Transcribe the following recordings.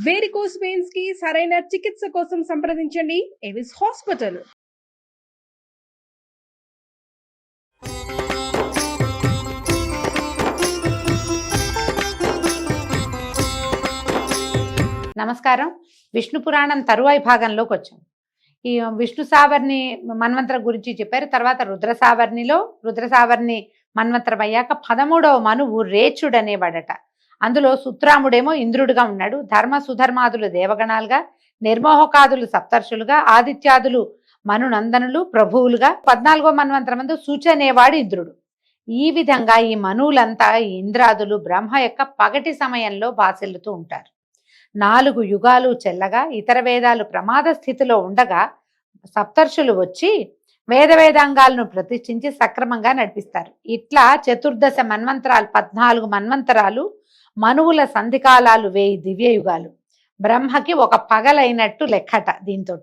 Varicose veins కి సరైన చికిత్స కోసం సంప్రదించండి ఎవిస్ హాస్పిటల్. నమస్కారం. విష్ణు పురాణం తరువాయి భాగంలోకి వచ్చాం. ఈ విష్ణు సావర్ణి మన్వంతరం గురించి చెప్పారు. తర్వాత రుద్ర సావర్ణి మన్వంతరం అయ్యాక 13వ మనువు రేచుడు అనేవాడట. అందులో సుత్రాముడేమో ఇంద్రుడుగా ఉన్నాడు. ధర్మ సుధర్మాదులు దేవగణాలుగా, నిర్మోహకాదులు సప్తర్షులుగా, ఆదిత్యాదులు మనునందనులు ప్రభువులుగా, 14వ మన్వంతరం మందు సూచి అనేవాడు ఇంద్రుడు. ఈ విధంగా ఈ మనువులంతా ఈ ఇంద్రాదులు బ్రహ్మ యొక్క పగటి సమయంలో బాసిల్లుతూ ఉంటారు. 4 యుగాలు చెల్లగా ఇతర వేదాలు ప్రమాద స్థితిలో ఉండగా సప్తర్షులు వచ్చి వేదాంగాలను ప్రతిష్ఠించి సక్రమంగా నడిపిస్తారు. ఇట్లా చతుర్దశ మన్వంతరాలు, 14 మన్వంతరాలు, మనువుల సంధికాలాలు 1000 దివ్య యుగాలు. బ్రహ్మకి ఒక పగలైనట్టు లెక్కట. దీంతో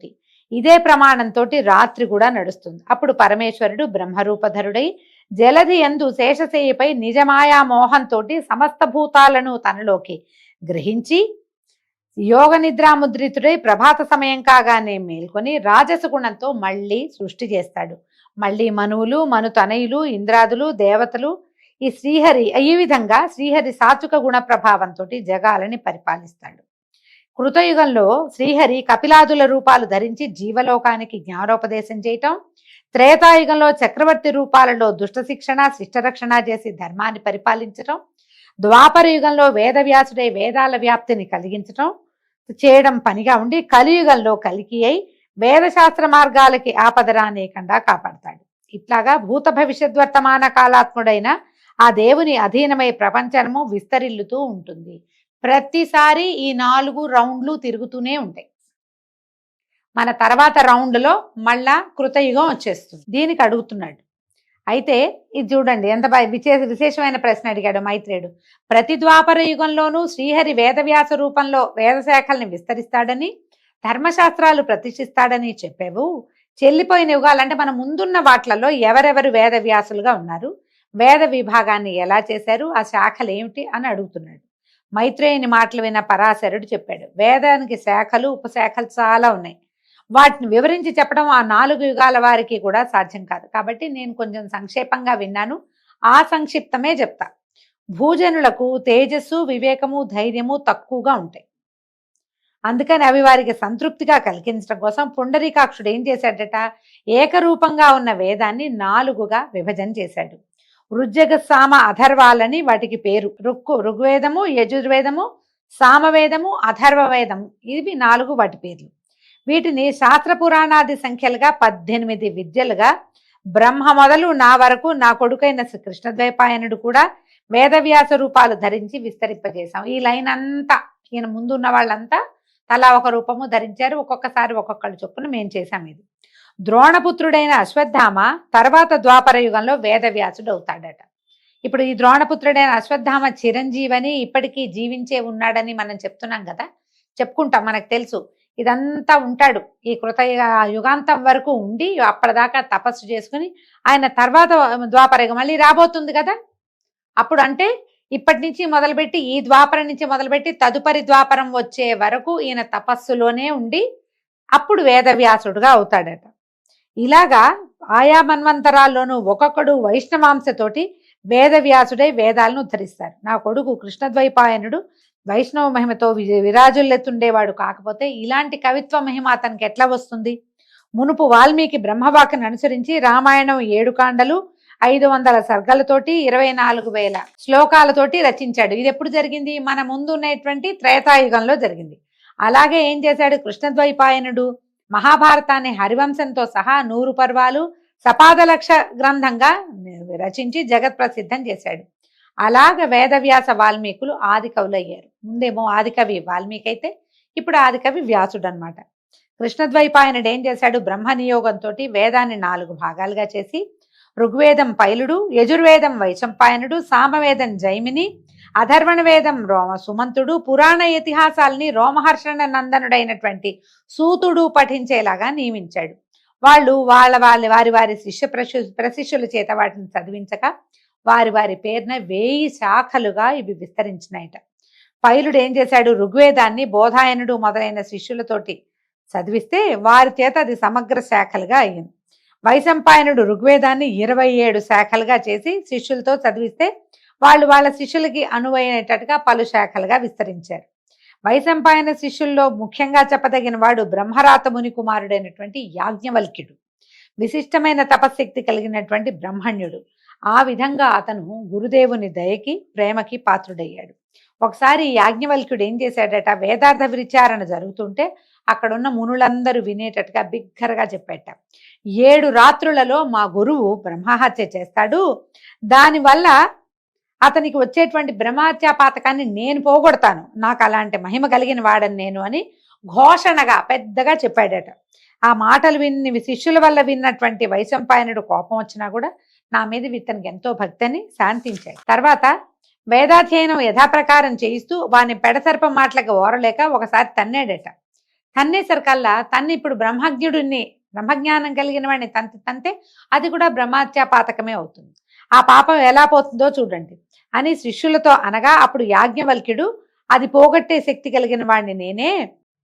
ఇదే ప్రమాణంతో రాత్రి కూడా నడుస్తుంది. అప్పుడు పరమేశ్వరుడు బ్రహ్మరూపధరుడై జలధి యందు శేషశయ్యపై నిజమాయా మోహంతో సమస్త భూతాలను తనలోకి గ్రహించి యోగ నిద్రాముద్రితుడై ప్రభాత సమయం కాగానే మేల్కొని రాజసగుణంతో మళ్ళీ సృష్టి చేస్తాడు. మళ్ళీ మనువులు, మనుతనయులు, ఇంద్రాదులు, దేవతలు, ఈ విధంగా శ్రీహరి సాత్విక గుణ ప్రభావంతో జగాలని పరిపాలిస్తాడు. కృతయుగంలో శ్రీహరి కపిలాదుల రూపాలు ధరించి జీవలోకానికి జ్ఞానోపదేశం చేయటం, త్రేతాయుగంలో చక్రవర్తి రూపాలలో దుష్ట శిక్షణ శిష్టరక్షణ చేసి ధర్మాన్ని పరిపాలించటం, ద్వాపర యుగంలో వేదవ్యాసుడై వేదాల వ్యాప్తిని చేయడం పనిగా ఉండి కలియుగంలో కలికి అయి వేదశాస్త్ర మార్గాలకి ఆపదరానేకుండా కాపాడతాడు. ఇట్లాగా భూత భవిష్యత్ వర్తమాన కాలాత్ముడైన ఆ దేవుని అధీనమై ప్రపంచము విస్తరిల్లుతూ ఉంటుంది. ప్రతిసారి ఈ 4 రౌండ్లు తిరుగుతూనే ఉంటాయి. మన తర్వాత రౌండ్లో మళ్ళా కృతయుగం వచ్చేస్తుంది. దీనికి అడుగుతున్నాడు. అయితే ఇది చూడండి, ఎంత విశేషమైన ప్రశ్న అడిగాడు మైత్రేయుడు. ప్రతి ద్వాపర యుగంలోనూ శ్రీహరి వేదవ్యాస రూపంలో వేదశాఖల్ని విస్తరిస్తాడని, ధర్మశాస్త్రాలు ప్రతిష్ఠిస్తాడని చెప్పావు. చెల్లిపోయిన యుగాలంటే మన ముందున్న వాట్లలో ఎవరెవరు వేదవ్యాసులుగా ఉన్నారు, వేద విభాగాన్ని ఎలా చేశారు, ఆ శాఖలు ఏమిటి అని అడుగుతున్నాడు. మైత్రేయుని మాటలు విన్న పరాశరుడు చెప్పాడు, వేదానికి శాఖలు ఉపశాఖలు చాలా ఉన్నాయి. వాటిని వివరించి చెప్పడం ఆ 4 యుగాల వారికి కూడా సాధ్యం కాదు. కాబట్టి నేను కొంచెం సంక్షేపంగా విన్నాను, ఆ సంక్షిప్తమే చెప్తా. భూజనులకు తేజస్సు, వివేకము, ధైర్యము తక్కువగా ఉంటాయి. అందుకని అవి వారికి సంతృప్తిగా కలిగించడం కోసం పుండరీకాక్షుడు ఏం చేశాడట, ఏకరూపంగా ఉన్న వేదాన్ని 4గా విభజన చేశాడు. ఋజ్జగ సామ అథర్వాలని వాటికి పేరు. ఋగ్వేదము, యజుర్వేదము, సామవేదము, అథర్వవేదము, ఇవి 4 వాటి పేర్లు. వీటిని శాస్త్ర పురాణాది సంఖ్యలుగా 18 విద్యలుగా బ్రహ్మ మొదలు నా వరకు నా కొడుకైన కృష్ణద్వైపాయనుడు కూడా వేదవ్యాస రూపాలు ధరించి విస్తరింపజేశాం. ఈ లైన్ అంతా ఈయన ముందున్న వాళ్ళంతా తలా ఒక రూపము ధరించారు. ఒక్కొక్కసారి ఒక్కొక్కళ్ళు చొప్పున మేము చేశాం. ఇది ద్రోణపుత్రుడైన అశ్వత్థామ తర్వాత ద్వాపర యుగంలో వేదవ్యాసుడు అవుతాడట. ఇప్పుడు ఈ ద్రోణపుత్రుడైన అశ్వత్థామ చిరంజీవని ఇప్పటికీ జీవించే ఉన్నాడని మనం చెప్తున్నాం కదా, చెప్పుకుంటాం, మనకు తెలుసు. ఇదంతా ఉంటాడు ఈ యుగాంతం వరకు ఉండి అప్పటిదాకా తపస్సు చేసుకుని ఆయన తర్వాత ద్వాపరయుగం మళ్ళీ రాబోతుంది కదా. అప్పుడు అంటే ఇప్పటి నుంచి మొదలుపెట్టి ఈ ద్వాపరం నుంచి మొదలుపెట్టి తదుపరి ద్వాపరం వచ్చే వరకు ఈయన తపస్సులోనే ఉండి అప్పుడు వేదవ్యాసుడుగా అవుతాడట. ఇలాగా ఆయా మన్వంతరాల్లోనూ ఒక్కొక్కడు వైష్ణవాంశతోటి వేదవ్యాసుడై వేదాలను ఉద్ధరిస్తారు. నా కొడుకు కృష్ణద్వైపాయనుడు వైష్ణవ మహిమతో విరాజుల్లెత్తుండేవాడు. కాకపోతే ఇలాంటి కవిత్వ మహిమ అతనికి ఎట్లా వస్తుంది? మునుపు వాల్మీకి బ్రహ్మవాక్యను అనుసరించి రామాయణం 7 కాండలు 500 సర్గలతోటి 24,000 శ్లోకాలతోటి రచించాడు. ఇది ఎప్పుడు జరిగింది? మన ముందు ఉన్నటువంటి త్రేతాయుగంలో జరిగింది. అలాగే ఏం చేశాడు కృష్ణద్వైపాయనుడు? మహాభారతాన్ని హరివంశంతో సహా 100 పర్వాలు సపాదలక్ష గ్రంథంగా రచించి జగత్ ప్రసిద్ధం చేశాడు. అలాగ వేదవ్యాస వాల్మీకులు ఆది కవులు అయ్యారు. ముందేమో ఆదికవి వాల్మీకి అయితే ఇప్పుడు ఆదికవి వ్యాసుడు అనమాట. కృష్ణద్వైపాయనుడు ఏం చేశాడు? బ్రహ్మ నియోగంతో వేదాన్ని 4 భాగాలుగా చేసి ఋగ్వేదం పైలుడు, యజుర్వేదం వైశంపాయనుడు, సామవేదం జైమిని, అధర్వణ వేదం సుమంతుడు, పురాణ ఇతిహాసాలని రోమహర్షణ నందనుడైనటువంటి సూతుడు పఠించేలాగా నియమించాడు. వాళ్ళు వారి ప్రశిష్యుల చేత వాటిని చదివించక వారి పేరున 1000 శాఖలుగా ఇవి విస్తరించినాయట. పైలుడు ఏం చేశాడు, ఋగ్వేదాన్ని బోధాయనుడు మొదలైన శిష్యులతోటి చదివిస్తే వారి చేత అది సమగ్ర శాఖలుగా అయ్యింది. వైశంపాయనుడు ఋగ్వేదాన్ని 27 శాఖలుగా చేసి శిష్యులతో చదివిస్తే వాళ్ళు వాళ్ళ శిష్యులకి అనువైనట్టుగా పలు శాఖలుగా విస్తరించారు. వైశంపాయన శిష్యుల్లో ముఖ్యంగా చెప్పదగిన వాడు బ్రహ్మరాత ముని కుమారుడైనటువంటి యాజ్ఞవల్క్యుడు. విశిష్టమైన తపశక్తి కలిగినటువంటి బ్రహ్మణ్యుడు. ఆ విధంగా అతను గురుదేవుని దయకి ప్రేమకి పాత్రుడయ్యాడు. ఒకసారి యాజ్ఞవల్క్యుడు ఏం చేశాడట, వేదార్థ విచారణ జరుగుతుంటే అక్కడున్న మునులందరూ వినేటట్టుగా బిగ్గరగా చెప్పేట, 7 రాత్రులలో మా గురువు బ్రహ్మహత్య చేస్తాడు, దానివల్ల అతనికి వచ్చేటువంటి బ్రహ్మహత్య పాతకాన్ని నేను పోగొడతాను, నాకు అలాంటి మహిమ కలిగిన వాడని నేను అని ఘోషణగా పెద్దగా చెప్పాడట. ఆ మాటలు విని శిష్యుల వల్ల విన్నటువంటి వైశంపాయనుడు కోపం వచ్చినా కూడా నా మీద ఇతనికి ఎంతో భక్తిని శాంతించాడు. తర్వాత వేదాధ్యయనం యథాప్రకారం చేయిస్తూ వాని పెడసర్పం మాటలకు ఓరలేక ఒకసారి తన్నాడట. తన్నేసరికల్లా తన్ని ఇప్పుడు బ్రహ్మజ్ఞానం కలిగిన వాడిని తంతే అది కూడా బ్రహ్మహత్యా పాతకమే అవుతుంది, ఆ పాపం ఎలా పోతుందో చూడండి అని శిష్యులతో అనగా, అప్పుడు యాజ్ఞవల్క్యుడు అది పోగొట్టే శక్తి కలిగిన వాడిని నేనే,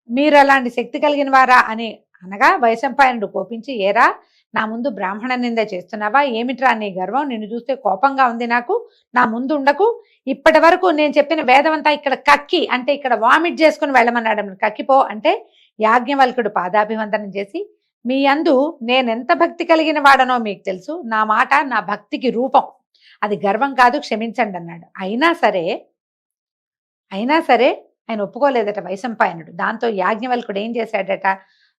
మీరు అలాంటి శక్తి కలిగిన వారా అని అనగా వైశంపాయనుడు కోపించి, ఏరా నా ముందు బ్రాహ్మణ నింద చేస్తున్నావా, ఏమిట్రా నీ గర్వం, నిన్ను చూస్తే కోపంగా ఉంది నాకు, నా ముందు ఉండకు, ఇప్పటి వరకు నేను చెప్పిన వేదమంతా ఇక్కడ కక్కి అంటే ఇక్కడ వామిట్ చేసుకుని వెళ్ళమన్నాడు, కక్కిపో అంటే యాజ్ఞవల్కుడు పాదాభివందనం చేసి, మీ అందు నేనెంత భక్తి కలిగిన వాడనో మీకు తెలుసు, నా మాట నా భక్తికి రూపం, అది గర్వం కాదు, క్షమించండి అన్నాడు. అయినా సరే ఆయన ఒప్పుకోలేదట వైశంపాయనుడు. దాంతో యాజ్ఞవల్కుడు ఏం చేశాడట,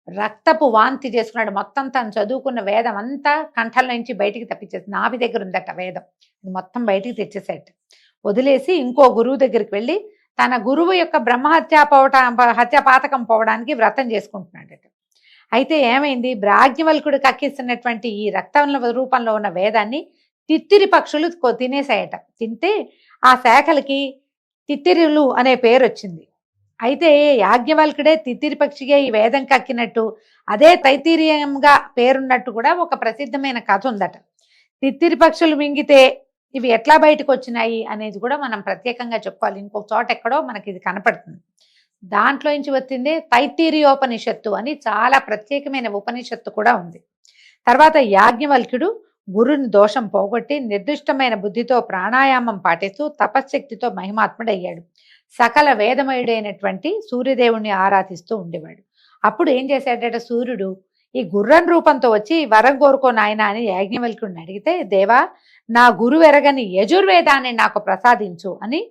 రక్తపు వాంతి చేసుకున్నాడు. మొత్తం తను చదువుకున్న వేదం అంతా కంఠంలో నుంచి బయటికి తప్పించేసి, నాభి దగ్గర ఉందట వేదం, అది మొత్తం బయటికి తెచ్చేసాట. వదిలేసి ఇంకో గురువు దగ్గరికి వెళ్ళి తన గురువు యొక్క హత్య పాతకం పోవడానికి వ్రతం చేసుకుంటున్నాడట. అయితే ఏమైంది, యాజ్ఞవల్కుడు కక్కిస్తున్నటువంటి ఈ రక్తం రూపంలో ఉన్న వేదాన్ని తిత్తిరి పక్షులు తినేసాయట. తింటే ఆ శాఖలకి తిత్తిరులు అనే పేరు వచ్చింది. అయితే యాజ్ఞవల్కుడే తిత్తిరి పక్షిగా ఈ వేదం కక్కినట్టు, అదే తైతీరియంగా పేరున్నట్టు కూడా ఒక ప్రసిద్ధమైన కథ ఉందట. తిత్తిరి పక్షులు మింగితే ఇవి ఎట్లా బయటకు వచ్చినాయి అనేది కూడా మనం ప్రత్యేకంగా చెప్పుకోవాలి. ఇంకొక చోట ఎక్కడో మనకి ఇది కనపడుతుంది. దాంట్లో నుంచి వచ్చిందే తైతీరియోపనిషత్తు అని చాలా ప్రత్యేకమైన ఉపనిషత్తు కూడా ఉంది. తర్వాత యాజ్ఞవల్క్యుడు గురుని దోషం పోగొట్టి నిర్దిష్టమైన బుద్ధితో ప్రాణాయామం పాటిస్తూ తపశ్శక్తితో మహిమాత్ముడయ్యాడు. సకల వేదమయుడైనటువంటి సూర్యదేవుణ్ణి ఆరాధిస్తూ ఉండేవాడు. అప్పుడు ఏం చేశాడట, సూర్యుడు ఈ గుర్రం రూపంతో వచ్చి వరం కోరుకో నాయన అని యాజ్ఞవల్క్యుడిని అడిగితే, దేవా నా గురువెరగని యజుర్వేదాన్ని నాకు ప్రసాదించు అని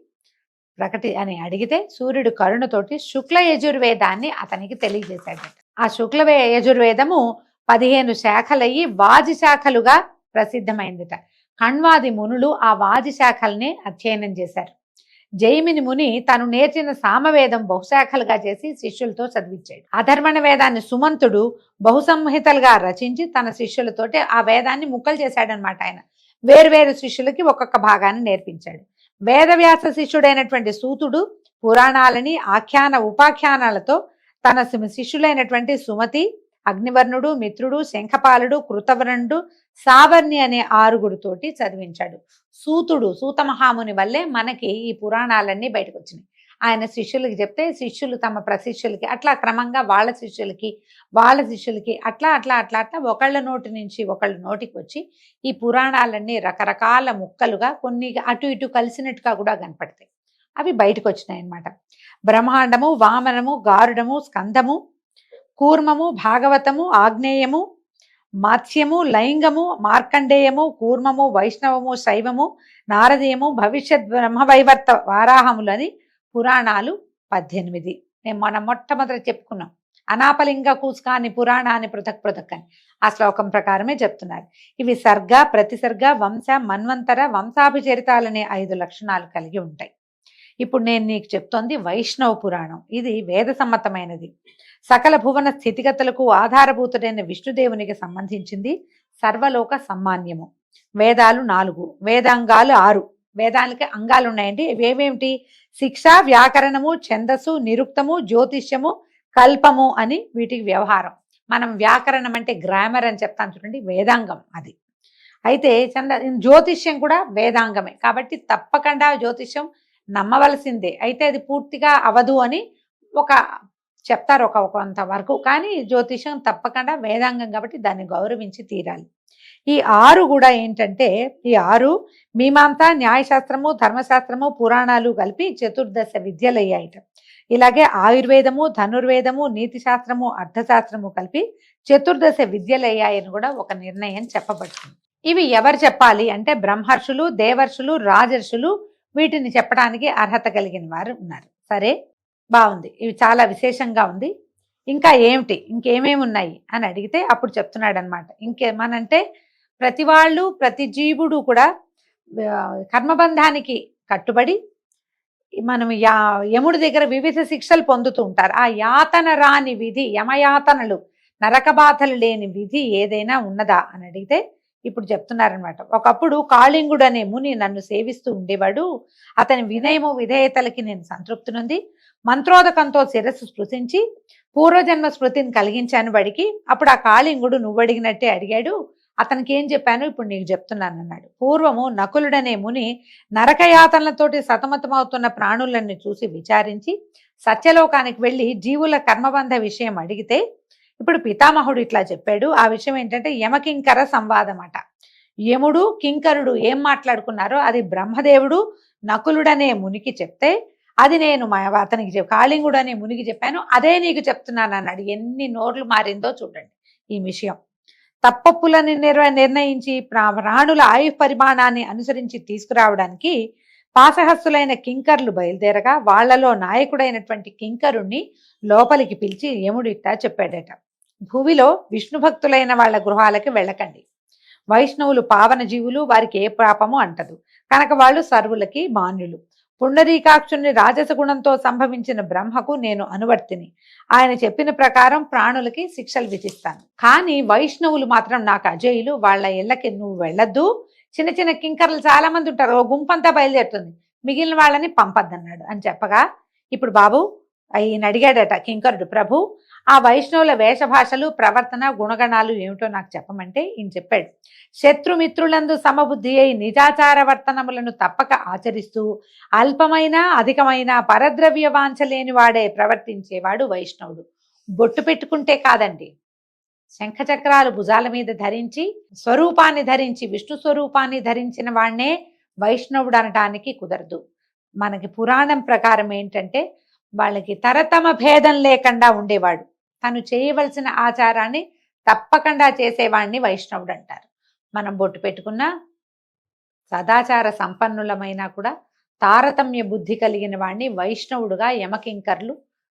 అడిగితే సూర్యుడు కరుణతోటి శుక్ల యజుర్వేదాన్ని అతనికి తెలియజేశాడట. ఆ శుక్ల యజుర్వేదము 15 శాఖలయ్యి వాజి శాఖలుగా ప్రసిద్ధమైందిట. కణ్వాది మునులు ఆ వాజి శాఖల్ని అధ్యయనం చేశారు. జైమిని ముని తను నేర్చిన సామవేదం బహుశాఖలుగా చేసి శిష్యులతో చదివించాడు. అధర్వణ వేదాన్ని సుమంతుడు బహుసంహితలుగా రచించి తన శిష్యులతోటి ఆ వేదాన్ని ముక్కలు చేశాడనమాట. ఆయన వేరువేరు శిష్యులకి ఒక్కొక్క భాగాన్ని నేర్పించాడు. వేదవ్యాస శిష్యుడైనటువంటి సూతుడు పురాణాలని ఆఖ్యాన ఉపాఖ్యానాలతో తన శిష్యులైనటువంటి సుమతి, అగ్నివర్ణుడు, మిత్రుడు, శంఖపాలుడు, కృతవర్ణుడు, సావర్ణి అనే 6 తోటి చదివించాడు. సూతమహాముని వల్లే మనకి ఈ పురాణాలన్నీ బయటకు వచ్చినాయి. ఆయన శిష్యులకి చెప్తే శిష్యులు తమ ప్రశిష్యులకి అట్లా క్రమంగా వాళ్ళ శిష్యులకి అట్లా ఒకళ్ళ నోటి నుంచి ఒకళ్ళ నోటికి వచ్చి ఈ పురాణాలన్నీ రకరకాల ముక్కలుగా కొన్ని అటు ఇటు కలిసినట్టుగా కూడా కనపడతాయి. అవి బయటకు వచ్చినాయి అన్నమాట. బ్రహ్మాండము, వామనము, గారుడము, స్కందము, కూర్మము, భాగవతము, ఆగ్నేయము, మాత్స్యము, లైంగము, మార్కండేయము, కూర్మము, వైష్ణవము, శైవము, నారదీయము, భవిష్యత్ బ్రహ్మవైవర్త వారాహములని పురాణాలు 18. మనం మొట్టమొదటి చెప్పుకున్నాం. అనాపలింగ కూస్కాని పురాణాన్ని పృథక్ అని ఆ శ్లోకం ప్రకారమే చెప్తున్నారు. ఇవి సర్గ, ప్రతిసర్గ, వంశ, మన్వంతర, వంశాభిచరితాలనే 5 లక్షణాలు కలిగి ఉంటాయి. ఇప్పుడు నేను నీకు చెప్తోంది వైష్ణవ పురాణం. ఇది వేద సమ్మతమైనది. సకల భువన స్థితిగతులకు ఆధారభూతుడైన విష్ణుదేవునికి సంబంధించింది. సర్వలోక సమ్మాన్యము. వేదాలు 4, వేదాంగాలు 6. వేదాలకి అంగాలు ఉన్నాయండి. ఇవేమేమిటి? శిక్ష, వ్యాకరణము, ఛందస్సు, నిరుక్తము, జ్యోతిష్యము, కల్పము అని వీటికి వ్యవహారం. మనం వ్యాకరణం అంటే గ్రామర్ అని చెప్తాను చూడండి, వేదాంగం అది. అయితే జ్యోతిష్యం కూడా వేదాంగమే. కాబట్టి తప్పకుండా జ్యోతిష్యం నమ్మవలసిందే, అయితే అది పూర్తిగా అవదు అని ఒక చెప్తారు ఒక కొంతవరకు. కానీ జ్యోతిషం తప్పకుండా వేదాంగం కాబట్టి దాన్ని గౌరవించి తీరాలి. ఈ 6 కూడా ఏంటంటే, ఈ 6 మీమాంస, న్యాయశాస్త్రము, ధర్మశాస్త్రము, పురాణాలు కలిపి చతుర్దశ విద్యలు అయ్యాయిట. ఇలాగే ఆయుర్వేదము, ధనుర్వేదము, నీతి శాస్త్రము, అర్థశాస్త్రము కలిపి చతుర్దశ విద్యలు అయ్యాయని కూడా ఒక నిర్ణయం చెప్పబడుతుంది. ఇవి ఎవరు చెప్పాలి అంటే బ్రహ్మర్షులు, దేవర్షులు, రాజర్షులు వీటిని చెప్పడానికి అర్హత కలిగిన వారు ఉన్నారు. సరే, బాగుంది, ఇవి చాలా విశేషంగా ఉంది. ఇంకా ఏమిటి, ఇంకేమేమి ఉన్నాయి అని అడిగితే అప్పుడు చెప్తున్నాడు అనమాట. ఇంకేమనంటే ప్రతి వాళ్ళు, ప్రతి జీవుడు కూడా కర్మబంధానికి కట్టుబడి మనం యముడి దగ్గర వివిధ శిక్షలు పొందుతూ ఉంటారు. ఆ యాతన రాని విధి, యమయాతనలు, నరక బాధలు లేని విధి ఏదైనా ఉన్నదా అని అడిగితే ఇప్పుడు చెప్తున్నారనమాట. ఒకప్పుడు కాళింగుడు అనే ముని నన్ను సేవిస్తూ ఉండేవాడు. అతని వినయము విధేయతలకి నేను సంతృప్తినుంది. మంత్రోదకంతో శిరస్సు స్పృశించి పూర్వజన్మ స్మృతిని కలిగించాను వాడికి. అప్పుడు ఆ కాళింగుడు నువ్వు అడిగినట్టే అడిగాడు. అతనికి ఏం చెప్పాను ఇప్పుడు నీకు చెప్తున్నాను అన్నాడు. పూర్వము నకులుడనే ముని నరకయాతనలతోటి సతమతమవుతున్న ప్రాణులన్నీ చూసి విచారించి సత్యలోకానికి వెళ్ళి జీవుల కర్మబంధ విషయం అడిగితే ఇప్పుడు పితామహుడు ఇట్లా చెప్పాడు. ఆ విషయం ఏంటంటే యమకింకర సంవాదం అట. యముడు కింకరుడు ఏం మాట్లాడుకున్నారో అది బ్రహ్మదేవుడు నకులుడనే మునికి చెప్తే అది నేను అతనికి కాళింగుడు అనే మునికి చెప్పాను, అదే నీకు చెప్తున్నాను అన్నాడు. ఎన్ని నోర్లు మారిందో చూడండి ఈ విషయం. తప్పప్పులని నిర్ణయించి ప్రాణుల ఆయు పరిమాణాన్ని అనుసరించి తీసుకురావడానికి పాశహస్తులైన కింకర్లు బయలుదేరగా వాళ్లలో నాయకుడైనటువంటి కింకరుణ్ణి లోపలికి పిలిచి యముడిట్టా చెప్పాడట. భూమిలో విష్ణు భక్తులైన వాళ్ళ గృహాలకి వెళ్ళకండి. వైష్ణవులు పావన జీవులు, వారికి ఏ పాపము అంటదు కనుక వాళ్ళు సర్వులకి మాన్యులు. పుండరీకాక్షుని రాజస గుణంతో సంభవించిన బ్రహ్మకు నేను అనువర్తిని. ఆయన చెప్పిన ప్రకారం ప్రాణులకి శిక్షలు విధిస్తాను. కానీ వైష్ణవులు మాత్రం నాకు అజేయులు, వాళ్ళ ఇళ్ళకి నువ్వు వెళ్ళొద్దు. చిన్న చిన్న కింకర్లు చాలా మంది ఉంటారు, ఓ గుంపంతా బయలుదేరుతుంది, మిగిలిన వాళ్ళని పంపద్దన్నాడు అని చెప్పగా ఇప్పుడు బాబు ఈయన అడిగాడట కింకరుడు, ప్రభు ఆ వైష్ణవుల వేషభాషలు, ప్రవర్తన, గుణగణాలు ఏమిటో నాకు చెప్పమంటే ఈయన చెప్పాడు. శత్రుమిత్రులందు సమబుద్ధి అయి నిజాచార వర్తనములను తప్పక ఆచరిస్తూ అల్పమైన అధికమైన పరద్రవ్య వాంఛలేని వాడే ప్రవర్తించేవాడు వైష్ణవుడు. బొట్టు పెట్టుకుంటే కాదండి, శంఖచక్రాలు భుజాల మీద ధరించి స్వరూపాన్ని ధరించి విష్ణు స్వరూపాన్ని ధరించిన వాడినే వైష్ణవుడు అనటానికి కుదరదు. మనకి పురాణం ప్రకారం ఏంటంటే వాళ్ళకి తరతమ భేదం లేకుండా ఉండేవాడు. తను చేయవలసిన ఆచారాన్ని తప్పకుండా చేసేవాడిని వైష్ణవుడు అంటారు. మనం బొట్టు పెట్టుకున్నా సదాచార సంపన్నులమైనా కూడా తారతమ్య బుద్ధి కలిగిన వాడిని వైష్ణవుడుగా యమకింకర్లు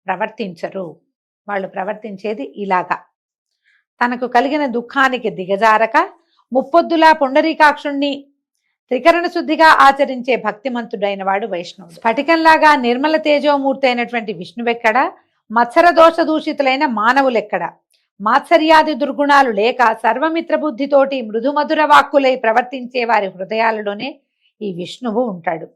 ప్రవర్తించరు. వాళ్ళు ప్రవర్తించేది ఇలాగా. తనకు కలిగిన దుఃఖానికి దిగజారక ముప్పొద్దులా పుండరీకాక్షుణ్ణి త్రికరణ శుద్ధిగా ఆచరించే భక్తిమంతుడైన వాడు వైష్ణవుడు. స్ఫటికంలాగా నిర్మల తేజోమూర్తి అయినటువంటి విష్ణువెక్కడ, మత్సర దోష దూషితులైన మానవులెక్కడ, మాత్సర్యాది దుర్గుణాలు లేక సర్వమిత్ర బుద్ధితోటి మృదుమధుర వాక్కులై ప్రవర్తించే వారి హృదయాలలోనే ఈ విష్ణువు ఉంటాడు.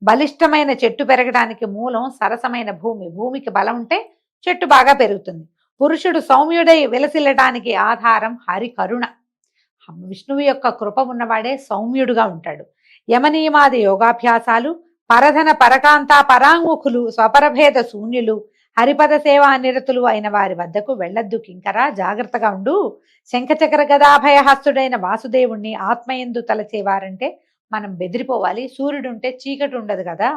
బలిష్టమైన చెట్టు పెరగడానికి మూలం సరసమైన భూమి. భూమికి బలం ఉంటే చెట్టు బాగా పెరుగుతుంది. పురుషుడు సౌమ్యుడై విలసిల్లటానికి ఆధారం హరి కరుణ. విష్ణువు యొక్క కృప ఉన్నవాడే సౌమ్యుడుగా ఉంటాడు. యమనియమాది యోగాభ్యాసాలు, పరధన పరకాంత పరాంగుఖులు, స్వపరభేద శూన్యులు, హరిపద సేవా నిరతులు అయిన వారి వద్దకు వెళ్ళొద్దు కింకరా, జాగ్రత్తగా ఉండు. శంఖచక్ర గదాభయహస్తుడైన వాసుదేవుణ్ణి ఆత్మయందు తలచేవారంటే మనం బెదిరిపోవాలి. సూర్యుడుంటే చీకటి ఉండదు కదా.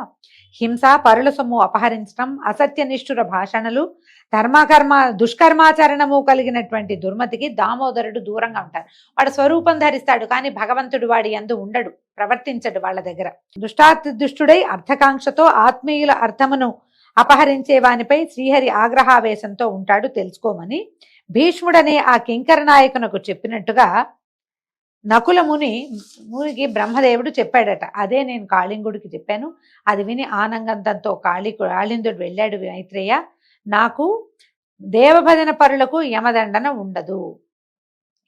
హింస, పరుల సొమ్ము అపహరించడం, అసత్య నిష్ఠుర భాషణలు, ధర్మకర్మ దుష్కర్మాచరణము కలిగినటువంటి దుర్మతికి దామోదరుడు దూరంగా ఉంటారు. వాడు స్వరూపం ధరిస్తాడు కానీ భగవంతుడు వాడి యందు ఉండడు, ప్రవర్తించడు వాళ్ళ దగ్గర. దుష్టుడై అర్థకాంక్షతో ఆత్మీయుల అర్థమును అపహరించే వానిపై శ్రీహరి ఆగ్రహావేశంతో ఉంటాడు, తెలుసుకోమని భీష్ముడనే ఆ కింకర నాయకునకు చెప్పినట్టుగా నకుల మునికి బ్రహ్మదేవుడు చెప్పాడట. అదే నేను కాళింగుడికి చెప్పాను. అది విని ఆనందంతో కాళిందుడు వెళ్ళాడు, మైత్రేయ నాకు దేవభజన పరులకు యమదండన ఉండదు.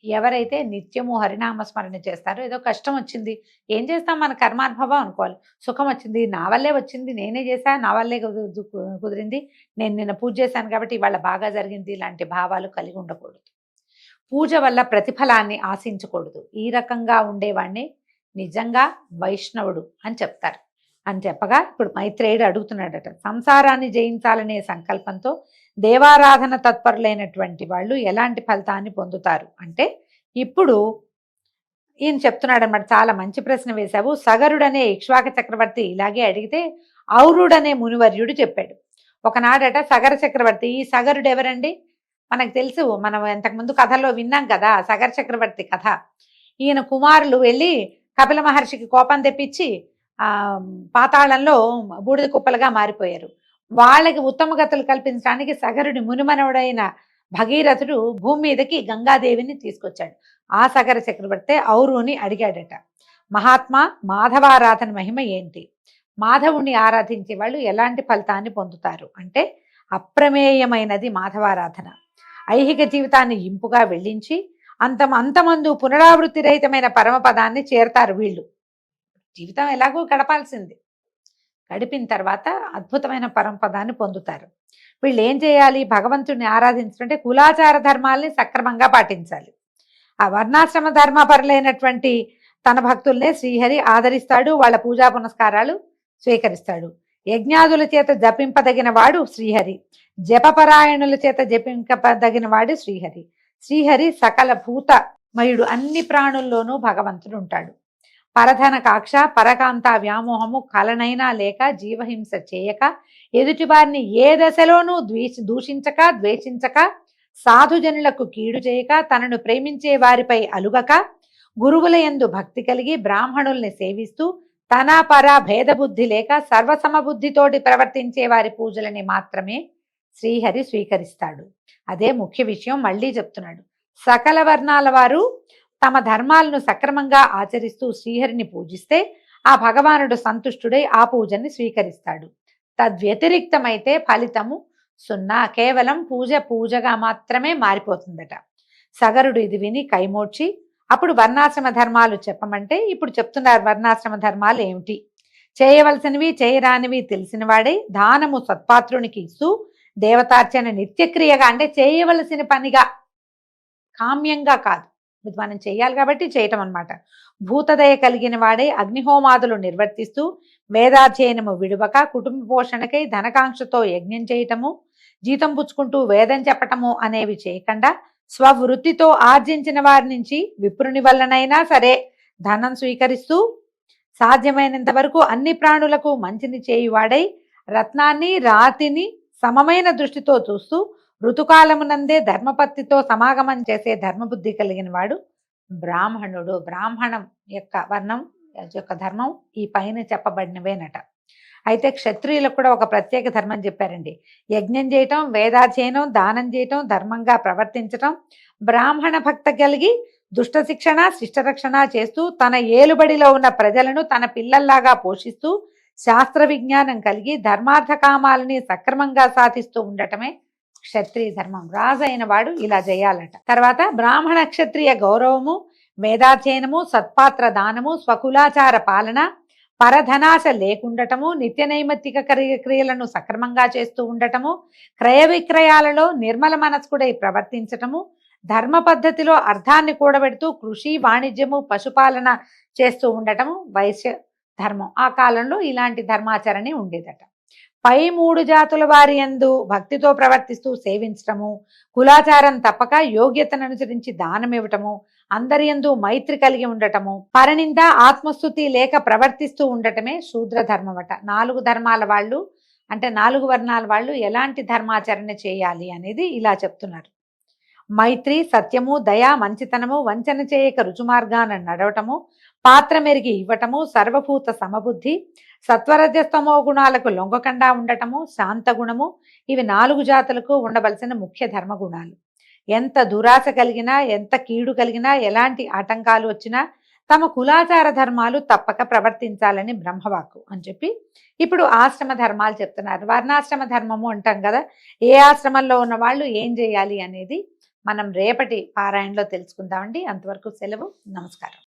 ఎవరైతే నిత్యము హరినామస్మరణ చేస్తారో, ఏదో కష్టం వచ్చింది ఏం చేస్తాం, మన కర్మానుభవం అనుకోవాలి. సుఖం వచ్చింది నా వల్లే వచ్చింది, నేనే చేశా, నా వల్లే కుదిరింది, నేను నిన్న పూజ చేశాను కాబట్టి ఇవాళ బాగా జరిగింది, ఇలాంటి భావాలు కలిగి ఉండకూడదు. పూజ వల్ల ప్రతిఫలాన్ని ఆశించకూడదు. ఈ రకంగా ఉండేవాడిని నిజంగా వైష్ణవుడు అని చెప్తారు. అని చెప్పగా ఇప్పుడు మైత్రేయుడు అడుగుతున్నాడట, సంసారాన్ని జయించాలనే సంకల్పంతో దేవారాధన తత్పరులైనటువంటి వాళ్ళు ఎలాంటి ఫలితాన్ని పొందుతారు అంటే, ఇప్పుడు ఈయన చెప్తున్నాడు అనమాట. చాలా మంచి ప్రశ్న వేశావు. సగరుడనే ఇక్ష్వాక చక్రవర్తి ఇలాగే అడిగితే ఔరుడనే మునివర్యుడు చెప్పాడు. ఒకనాడట సగర చక్రవర్తి, ఈ సగరుడు ఎవరండి? మనకు తెలుసు, మనం ఇంతకుముందు కథల్లో విన్నాం కదా సగర చక్రవర్తి కథ. ఈయన కుమారులు వెళ్ళి కపిల మహర్షికి కోపం తెప్పించి పాతాళంలో బూడిద కుప్పలుగా మారిపోయారు. వాళ్ళకి ఉత్తమ గతులు కల్పించడానికి సగరుడి మునిమనవుడైన భగీరథుడు భూమి మీదకి గంగాదేవిని తీసుకొచ్చాడు. ఆ సగర చక్రవర్తి ఔరుని అడిగాడట, మహాత్మా, మాధవారాధన మహిమ ఏంటి? మాధవుణ్ణి ఆరాధించే వాళ్ళు ఎలాంటి ఫలితాన్ని పొందుతారు అంటే, అప్రమేయమైనది మాధవారాధన. ఐహిక జీవితాన్ని ఇంపుగా వెళ్ళించి అంతమందు పునరావృత్తి రహితమైన పరమపదాన్ని చేరతారు వీళ్ళు. జీవితం ఎలాగో గడపాల్సింది, గడిపిన తర్వాత అద్భుతమైన పరమపదాన్ని పొందుతారు. వీళ్ళు ఏం చేయాలి? భగవంతుడిని ఆరాధించాలంటే కులాచార ధర్మాల్ని సక్రమంగా పాటించాలి. ఆ వర్ణాశ్రమ ధర్మపరులైనటువంటి తన భక్తుల్నే శ్రీహరి ఆదరిస్తాడు, వాళ్ళ పూజా పునస్కారాలు స్వీకరిస్తాడు. యజ్ఞాదుల చేత జపింపదగిన వాడు శ్రీహరి, జపపరాయణుల చేత జపింపదగిన వాడు శ్రీహరి. శ్రీహరి సకల భూతమయుడు, అన్ని ప్రాణుల్లోనూ భగవంతుడు ఉంటాడు. పరధన కాక్ష, పరకాంత వ్యామోహము కలనైనా లేక, జీవహింస చేయక, ఎదుటివారిని ఏ దశలోనూ దూషించక ద్వేషించక, సాధుజనులకు కీడు చేయక, తనను ప్రేమించే వారిపై అలుగక, గురువుల యందు భక్తి కలిగి బ్రాహ్మణుల్ని సేవిస్తూ, తన పర భేదబుద్ధి లేక సర్వసమబుద్ధితోటి ప్రవర్తించే వారి పూజలని మాత్రమే శ్రీహరి స్వీకరిస్తాడు. అదే ముఖ్య విషయం మళ్ళీ చెప్తున్నాడు. సకల వర్ణాల వారు తమ ధర్మాలను సక్రమంగా ఆచరిస్తూ శ్రీహరిని పూజిస్తే ఆ భగవానుడు సంతుష్టుడై ఆ పూజని స్వీకరిస్తాడు. తద్వ్యతిరిక్తమైతే ఫలితము సున్నా, కేవలం పూజగా మాత్రమే మారిపోతుందట. సగరుడు ఇది విని కైమోడ్చి, అప్పుడు వర్ణాశ్రమ ధర్మాలు చెప్పమంటే ఇప్పుడు చెప్తున్నారు. వర్ణాశ్రమ ధర్మాలు ఏమిటి? చేయవలసినవి చేయరానివి తెలిసిన వాడే దానము సత్పాత్రునికి ఇస్తూ, దేవతార్చన నిత్యక్రియగా, అంటే చేయవలసిన పనిగా, కామ్యంగా కాదు, ఇది మనం చేయాలి కాబట్టి చేయటం అన్నమాట. భూతదయ కలిగిన వాడే అగ్నిహోమాదులు నిర్వర్తిస్తూ, వేదాధ్యయనము విడువక, కుటుంబ పోషణకై ధనకాంక్షతో యజ్ఞం చేయటము, జీతం పుచ్చుకుంటూ వేదం చెప్పటము అనేవి చేయకుండా, స్వవృత్తితో ఆర్జించిన వారి నుంచి విప్రుని వల్లనైనా సరే ధనం స్వీకరిస్తూ, సాధ్యమైనంత వరకు అన్ని ప్రాణులకు మంచిని చేయువాడై, రత్నాన్ని రాతిని సమమైన దృష్టితో చూస్తూ, ఋతుకాలమునందే ధర్మపత్తితో సమాగమం చేసే ధర్మబుద్ధి కలిగిన వాడు బ్రాహ్మణుడు. బ్రాహ్మణం యొక్క వర్ణం యొక్క ధర్మం ఈ పైన చెప్పబడినవేనట. అయితే క్షత్రియులకు కూడా ఒక ప్రత్యేక ధర్మం చెప్పారండి. యజ్ఞం చేయటం, వేదాధ్యయనం, దానం చేయటం, ధర్మంగా ప్రవర్తించటం, బ్రాహ్మణ భక్త కలిగి దుష్ట శిక్షణ శిష్టరక్షణ చేస్తూ, తన ఏలుబడిలో ఉన్న ప్రజలను తన పిల్లల్లాగా పోషిస్తూ, శాస్త్ర విజ్ఞానం కలిగి ధర్మార్థ కామాలని సక్రమంగా సాధిస్తూ ఉండటమే క్షత్రియ ధర్మం. రాజు అయిన వాడు ఇలా చేయాలట. తర్వాత బ్రాహ్మణ క్షత్రియ గౌరవము, వేదాధ్యయనము, సత్పాత్ర దానము, స్వకులాచార పాలన, పరధనాశ లేకుండటము, నిత్య నైమిత్తిక క్రియలను సక్రమంగా చేస్తూ ఉండటము, క్రయ విక్రయాలలో నిర్మల మనస్కుడై ప్రవర్తించటము, ధర్మ పద్ధతిలో అర్థాన్ని కూడబెడుతూ కృషి, వాణిజ్యము, పశుపాలన చేస్తూ ఉండటము వైశ్య ధర్మం. ఆ కాలంలో ఇలాంటి ధర్మాచరణే ఉండేదట. పై 3 జాతుల వారి యందు భక్తితో ప్రవర్తిస్తూ సేవించటము, కులాచారం తప్పక యోగ్యతను అనుసరించి దానం ఇవ్వటము, అందరి యందు మైత్రి కలిగి ఉండటము, పరనింద ఆత్మస్థుతి లేక ప్రవర్తిస్తూ ఉండటమే శూద్ర ధర్మమట. 4 ధర్మాల వాళ్ళు, అంటే 4 వర్ణాల వాళ్ళు ఎలాంటి ధర్మాచరణ చేయాలి అనేది ఇలా చెప్తున్నారు. మైత్రి, సత్యము, దయ, మంచితనము, వంచన చేయక రుచుమార్గాన నడవటము, పాత్ర మెరిగి ఇవ్వటము, సర్వభూత సమబుద్ధి, సత్వరజస్తమో గుణాలకు లొంగకుండా ఉండటము, శాంత గుణము, ఇవి 4 జాతులకు ఉండవలసిన ముఖ్య ధర్మ గుణాలు. ఎంత దురాశ కలిగినా, ఎంత కీడు కలిగినా, ఎలాంటి ఆటంకాలు వచ్చినా తమ కులాచార ధర్మాలు తప్పక ప్రవర్తించాలని బ్రహ్మవాక్కు అని చెప్పి ఇప్పుడు ఆశ్రమ ధర్మాలు చెప్తున్నారు. వర్ణాశ్రమ ధర్మము అంటాం కదా, ఏ ఆశ్రమంలో ఉన్న వాళ్ళు ఏం చేయాలి అనేది మనం రేపటి పారాయణలో తెలుసుకుందామండి. అంతవరకు సెలవు. నమస్కారం.